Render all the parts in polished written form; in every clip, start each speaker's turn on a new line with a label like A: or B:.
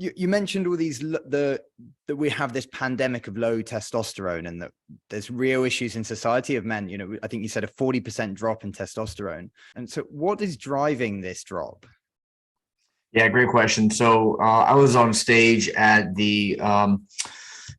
A: You mentioned all these that we have this pandemic of low testosterone, and that there's real issues in society of men. I think you said a 40% drop in testosterone. And so what is driving this drop?
B: Yeah, great question. So I was on stage at the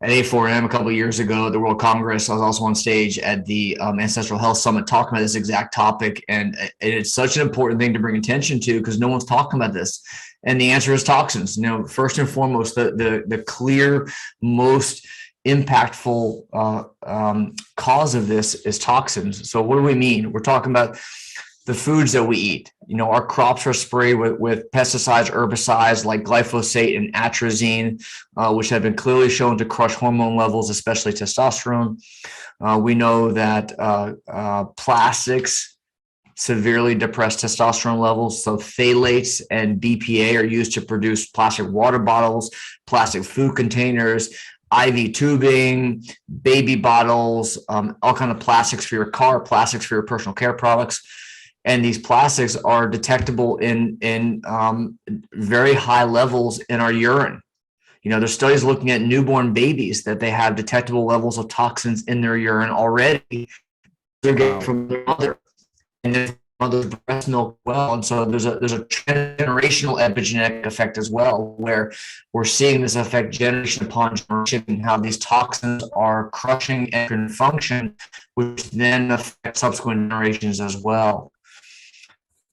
B: at A4M a couple of years ago, the World Congress. I was also on stage at the Ancestral Health Summit talking about this exact topic. And it's such an important thing to bring attention to because no one's talking about this. And the answer is toxins. First and foremost, the clear, most impactful cause of this is toxins. So what do we mean? We're talking about the foods that we eat. Our crops are sprayed with pesticides, herbicides like glyphosate and atrazine, which have been clearly shown to crush hormone levels, especially testosterone. We know that plastics severely depress testosterone levels. So phthalates and BPA are used to produce plastic water bottles, plastic food containers, IV tubing, baby bottles, all kind of plastics for your car, plastics for your personal care products. And these plastics are detectable in very high levels in our urine. There's studies looking at newborn babies that they have detectable levels of toxins in their urine already. They're getting from their mother and their mother's breast milk well. And so there's a generational epigenetic effect as well, where we're seeing this affect generation upon generation, how these toxins are crushing endocrine function, which then affect subsequent generations as well.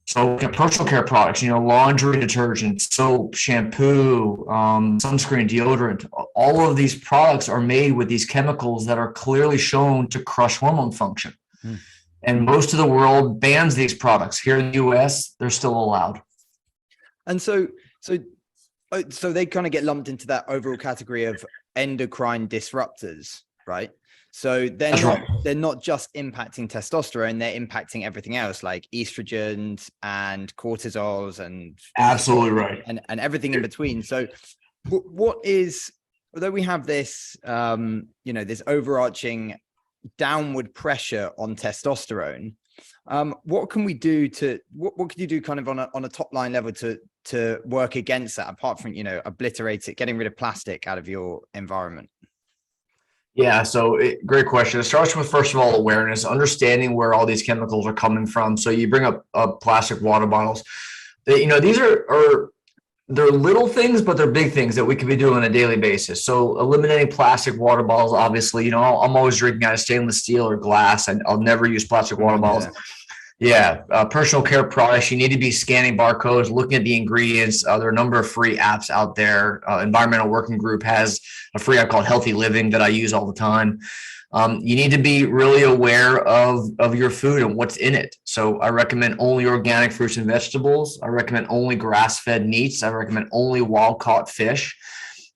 B: So personal care products, laundry detergent, soap, shampoo, sunscreen, deodorant, all of these products are made with these chemicals that are clearly shown to crush hormone function. And most of the world bans these products. Here in the US, they're still allowed.
A: And so they kind of get lumped into that overall category of endocrine disruptors, right? So they're not just impacting testosterone, they're impacting everything else like estrogens and cortisols and
B: absolutely right.
A: And everything in between. So although we have this, this overarching downward pressure on testosterone, what can we do what can you do kind of on a top line level to work against that, apart from, obliterate it, getting rid of plastic out of your environment?
B: Yeah, so great question. It starts with, first of all, awareness, understanding where all these chemicals are coming from. So you bring up plastic water bottles. These are they're little things, but they're big things that we can be doing on a daily basis. So eliminating plastic water bottles, obviously, I'm always drinking out of stainless steel or glass, and I'll never use plastic water bottles. Yeah, personal care products, you need to be scanning barcodes, looking at the ingredients. There are a number of free apps out there. Environmental Working Group has a free app called Healthy Living that I use all the time. You need to be really aware of your food and what's in it. So I recommend only organic fruits and vegetables. I recommend only grass-fed meats. I recommend only wild-caught fish.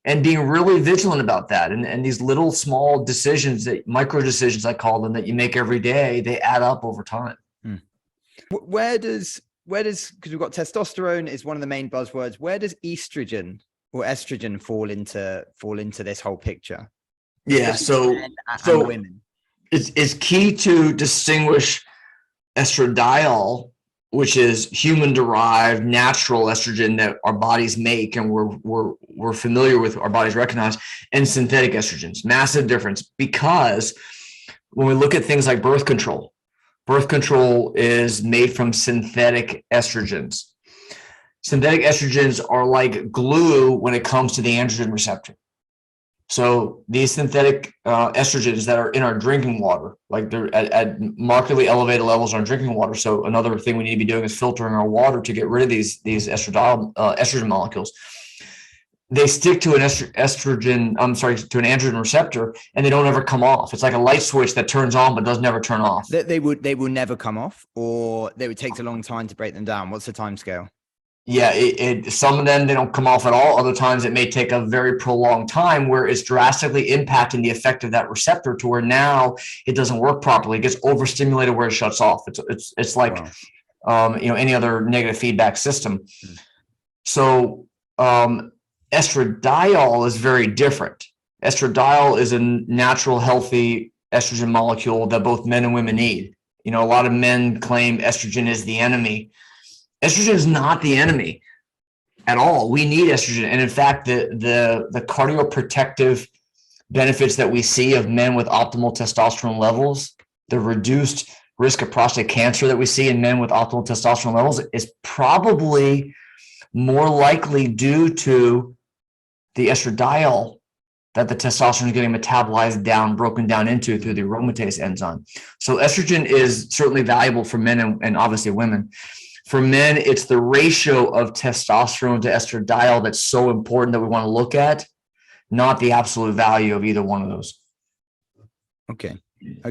B: And being really vigilant about that. And these little small decisions, micro decisions I call them, that you make every day, they add up over time.
A: Where does, because we've got testosterone is one of the main buzzwords, where does estrogen or estrogen fall into this whole picture?
B: Yeah, so
A: women.
B: It's key to distinguish estradiol, which is human-derived natural estrogen that our bodies make and we're familiar with, our bodies recognize, and synthetic estrogens. Massive difference, because when we look at things like birth control is made from synthetic estrogens. Synthetic estrogens are like glue when it comes to the androgen receptor. So these synthetic estrogens that are in our drinking water, like they're at markedly elevated levels in our drinking water. So another thing we need to be doing is filtering our water to get rid of these estrogen molecules. They stick to an androgen receptor, and they don't ever come off. It's like a light switch that turns on but doesn't ever turn off.
A: They will never come off, or they would take a long time to break them down. What's the time scale?
B: Yeah, some of them, they don't come off at all. Other times it may take a very prolonged time, where it's drastically impacting the effect of that receptor to where now it doesn't work properly. It gets overstimulated where it shuts off. It's like, wow. Any other negative feedback system. So estradiol is very different. Estradiol is a natural, healthy estrogen molecule that both men and women need. A lot of men claim estrogen is the enemy. Estrogen is not the enemy. at all. We need estrogen. And in fact, the cardioprotective benefits that we see of men with optimal testosterone levels, the reduced risk of prostate cancer that we see in men with optimal testosterone levels, is probably more likely due to the estradiol that the testosterone is getting metabolized down, broken down into through the aromatase enzyme. So estrogen is certainly valuable for men and obviously women. For men, it's the ratio of testosterone to estradiol that's so important that we want to look at, not the absolute value of either one of those.
A: Okay.